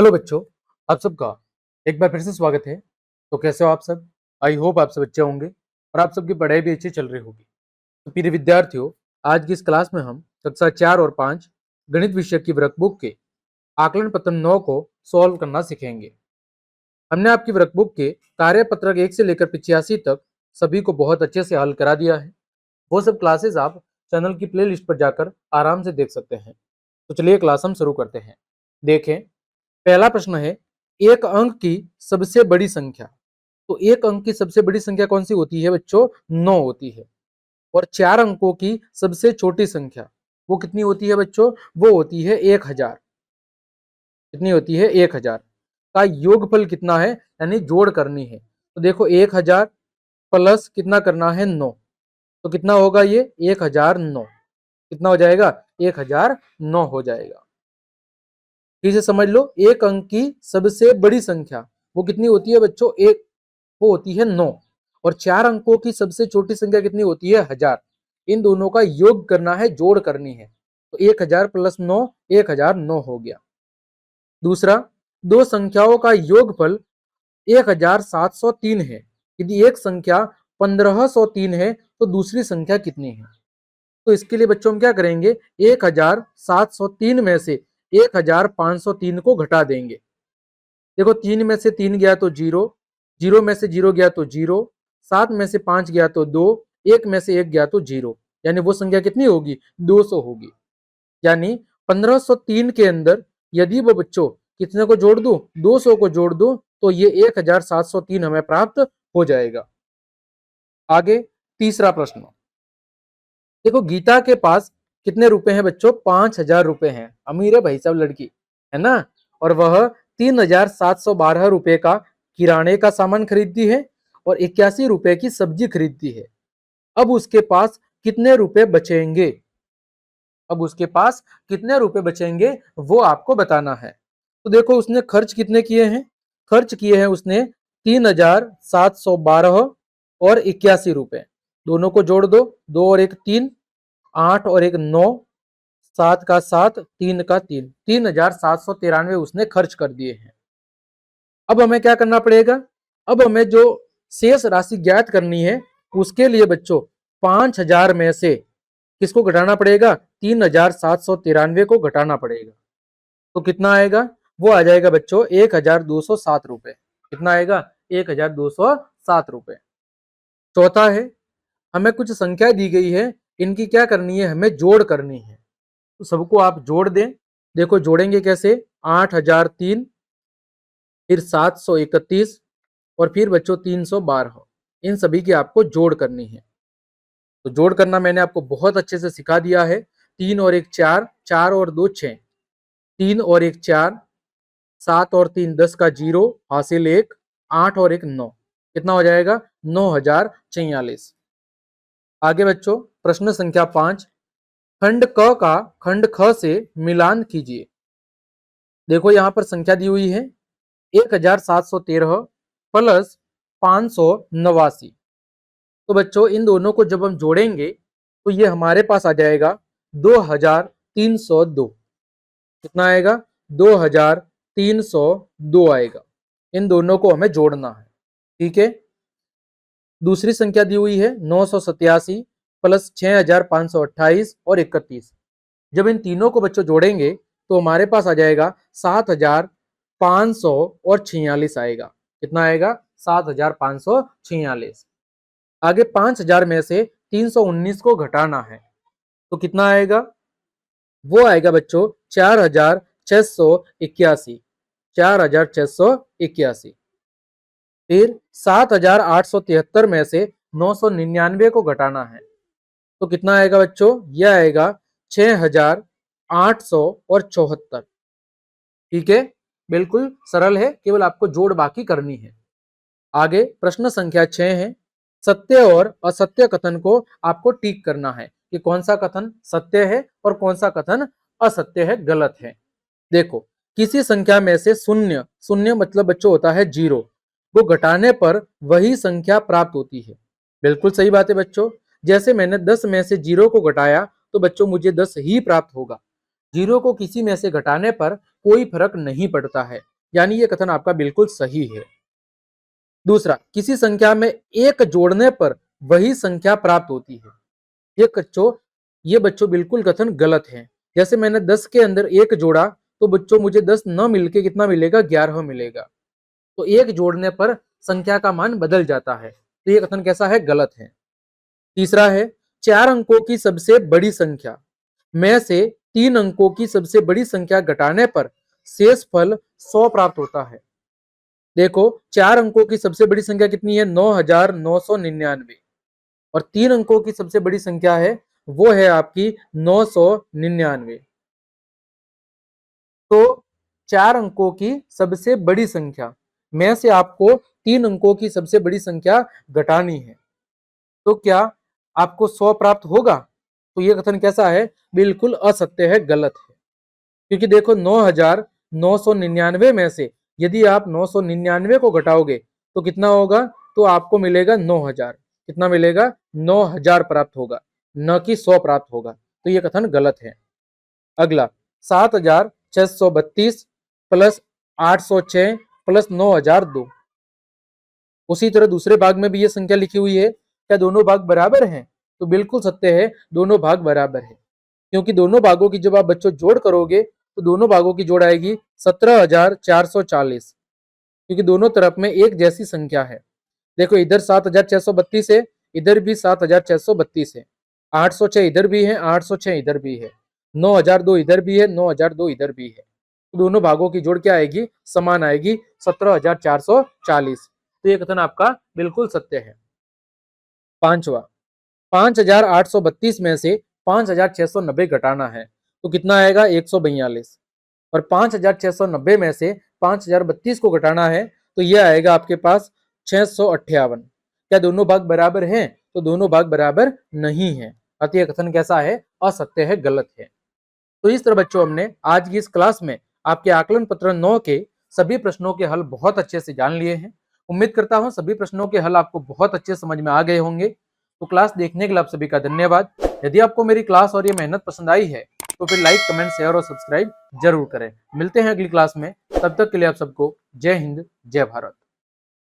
Hello बच्चों, आप सबका एक बार फिर से स्वागत है। तो कैसे हो आप सब? आई होप आप सब अच्छे होंगे और आप सबकी पढ़ाई भी अच्छी चल रही होगी। तो प्रिय विद्यार्थियों, आज की इस क्लास में हम कक्षा 4 और 5 गणित विषय की वर्कबुक के आकलन पत्र 9 को सॉल्व करना सीखेंगे। हमने आपकी वर्कबुक के कार्य पत्रक 1 से लेकर 85 तक सभी को बहुत अच्छे से हल करा दिया है। वो सब क्लासेस आप चैनल की प्ले लिस्ट पर जाकर आराम से देख सकते हैं। तो चलिए क्लास हम शुरू करते हैं। देखें, पहला प्रश्न है, एक अंक की सबसे बड़ी संख्या। तो एक अंक की सबसे बड़ी संख्या कौन सी होती है बच्चों? 9 होती है। और 4 अंकों की सबसे छोटी संख्या वो कितनी होती है बच्चों? वो होती है 1000। कितनी होती है? 1000 का योगफल कितना है, यानी जोड़ करनी है। तो देखो 1000 प्लस कितना करना है? 9। तो कितना होगा ये? 1009। कितना हो जाएगा? 1009 हो जाएगा। फिर से समझ लो, एक अंक की सबसे बड़ी संख्या वो कितनी होती है बच्चों? एक, वो होती है 9। और 4 अंकों की सबसे छोटी संख्या कितनी होती है? 1000। इन दोनों का योग करना है, जोड़ करनी है। तो 1000 प्लस 9, 1009 हो गया। दूसरा, दो संख्याओं का योगफल 1703 है। यदि एक संख्या 1503 है तो दूसरी संख्या कितनी है? तो इसके लिए बच्चों हम क्या करेंगे? 1703 में से 1503 को घटा देंगे। देखो, 3 में से 3 गया तो 0, 0 में से 0 गया तो 0, 7 में से 5 गया तो 2, 1 में से 1 गया तो 0। यानी वो संख्या कितनी होगी? 200 होगी। यानी 1503 के अंदर यदि वो बच्चों कितने को जोड़ दूं? 200 को जोड़ दूं तो ये 1703 हमें प्राप्त हो जाएगा। आगे तीसरा प्रश्न। देखो, गीता के पास कितने रुपए हैं बच्चों? 5000 रुपए हैं। अमीर है भाई साहब लड़की, है ना? और वह 3712 रुपए का किराने का सामान खरीदती है और 81 रुपए की सब्जी खरीदती है। अब उसके पास कितने रुपए बचेंगे? अब उसके पास कितने रुपए बचेंगे वो आपको बताना है। तो देखो, उसने खर्च कितने किए हैं? खर्च किए हैं उसने 3712 और 81 रुपए। दोनों को जोड़ दो, 2 और 1 3, 8 और 1 9, 7 का 7, 3 का 3, 3793 उसने खर्च कर दिए हैं। अब हमें क्या करना पड़ेगा? अब हमें जो शेष राशि ज्ञात करनी है उसके लिए बच्चों 5000 में से किसको घटाना पड़ेगा? 3793 को घटाना पड़ेगा। तो कितना आएगा? वो आ जाएगा बच्चों 1207 रुपए। कितना आएगा? 1207 रुपए। चौथा है, हमें कुछ संख्या दी गई है, इनकी क्या करनी है? हमें जोड़ करनी है। तो सबको आप जोड़ दें। देखो जोड़ेंगे कैसे? 8003, फिर 731 और फिर बच्चों 312। इन सभी की आपको जोड़ करनी है। तो जोड़ करना मैंने आपको बहुत अच्छे से सिखा दिया है। 3 और 1 4, 4 और 2 6, 3 और 1 4, 7 और 3 10 का 0, हासिल 1, 8 और 1 9। कितना हो जाएगा? 9046। आगे बच्चों, प्रश्न संख्या 5, खंड क का खंड ख से मिलान कीजिए। देखो यहां पर संख्या दी हुई है 1713 प्लस 589। तो बच्चों इन दोनों को जब हम जोड़ेंगे तो ये हमारे पास आ जाएगा 2302। कितना आएगा? 2302 आएगा। इन दोनों को हमें जोड़ना है। ठीक है। दूसरी संख्या दी हुई है 987 प्लस 6528 और 31। जब इन तीनों को बच्चों जोड़ेंगे तो हमारे पास आ जाएगा 7500 और 46 आएगा। कितना आएगा? 7546। आगे 5000 में से 319 को घटाना है तो कितना आएगा? वो आएगा बच्चों 4681। 4681। फिर 7873 में से 999 को घटाना है तो कितना आएगा बच्चों? यह आएगा 6874। ठीक है, बिल्कुल सरल है, केवल आपको जोड़ बाकी करनी है। आगे प्रश्न संख्या 6 है, सत्य और असत्य कथन को आपको टिक करना है कि कौन सा कथन सत्य है और कौन सा कथन असत्य है, गलत है। देखो, किसी संख्या में से शून्य, शून्य मतलब बच्चों होता है 0, वो घटाने पर वही संख्या प्राप्त होती है। बिल्कुल सही बात है बच्चों। जैसे मैंने 10 में से 0 को घटाया तो बच्चों मुझे 10 ही प्राप्त होगा। 0 को किसी में से घटाने पर कोई फर्क नहीं पड़ता है। यानी ये कथन आपका बिल्कुल सही है। दूसरा, किसी संख्या में एक जोड़ने पर वही संख्या प्राप्त होती है। ये बच्चों बिल्कुल कथन गलत है। जैसे मैंने 10 के अंदर एक जोड़ा तो बच्चों मुझे 10 न मिलके कितना मिलेगा, 11 मिलेगा। तो एक जोड़ने पर संख्या का मान बदल जाता है, तो ये कथन कैसा है, गलत है। तीसरा है, 4 अंकों की सबसे बड़ी संख्या में से 3 अंकों की सबसे बड़ी संख्या घटाने पर शेष फल 100 प्राप्त होता है। देखो 4 अंकों की सबसे बड़ी संख्या कितनी है, 9999, और 3 अंकों की सबसे बड़ी संख्या है वो है आपकी 999। तो 4 अंकों की सबसे बड़ी संख्या में से आपको 3 अंकों की सबसे बड़ी संख्या घटानी है, तो क्या आपको 100 प्राप्त होगा? तो यह कथन कैसा है, बिल्कुल असत्य है, गलत है। क्योंकि देखो 9999 में से यदि आप 999 को घटाओगे तो कितना होगा, तो आपको मिलेगा 9000। कितना मिलेगा, 9000 प्राप्त होगा, न कि 100 प्राप्त होगा। तो यह कथन गलत है। अगला, 7632 प्लस 806 प्लस 9002। उसी तरह दूसरे भाग में भी ये संख्या लिखी हुई है, क्या दोनों भाग बराबर हैं? तो बिल्कुल सत्य है, दोनों भाग बराबर है। क्योंकि दोनों भागों की जब आप बच्चों जोड़ करोगे तो दोनों भागों की जोड़ आएगी 17440, क्योंकि दोनों तरफ में एक जैसी संख्या है। देखो इधर 7632 है, इधर भी 7632 है, 806 इधर भी है, 806 इधर भी है, 9002 इधर भी है, 9002 इधर भी है। तो दोनों भागों की जोड़ क्या आएगी, समान आएगी, 17440। तो ये कथन आपका बिल्कुल सत्य है। पांचवा, 5832 में से 5690 घटाना है, तो कितना आएगा, 142। और 5690 में से 5032 को घटाना है तो यह आएगा आपके पास 658। क्या दोनों भाग बराबर हैं? तो दोनों भाग बराबर नहीं है, अतः यह कथन कैसा है, असत्य है, गलत है। तो इस तरह बच्चों हमने आज की इस क्लास में आपके आकलन पत्र 9 के सभी प्रश्नों के हल बहुत अच्छे से जान लिए हैं। उम्मीद करता हूं सभी प्रश्नों के हल आपको बहुत अच्छे समझ में आ गए होंगे। तो क्लास देखने के लिए आप सभी का धन्यवाद। यदि आपको मेरी क्लास और ये मेहनत पसंद आई है तो फिर लाइक, कमेंट, शेयर और सब्सक्राइब जरूर करें। मिलते हैं अगली क्लास में, तब तक के लिए आप सबको जय हिंद, जय भारत।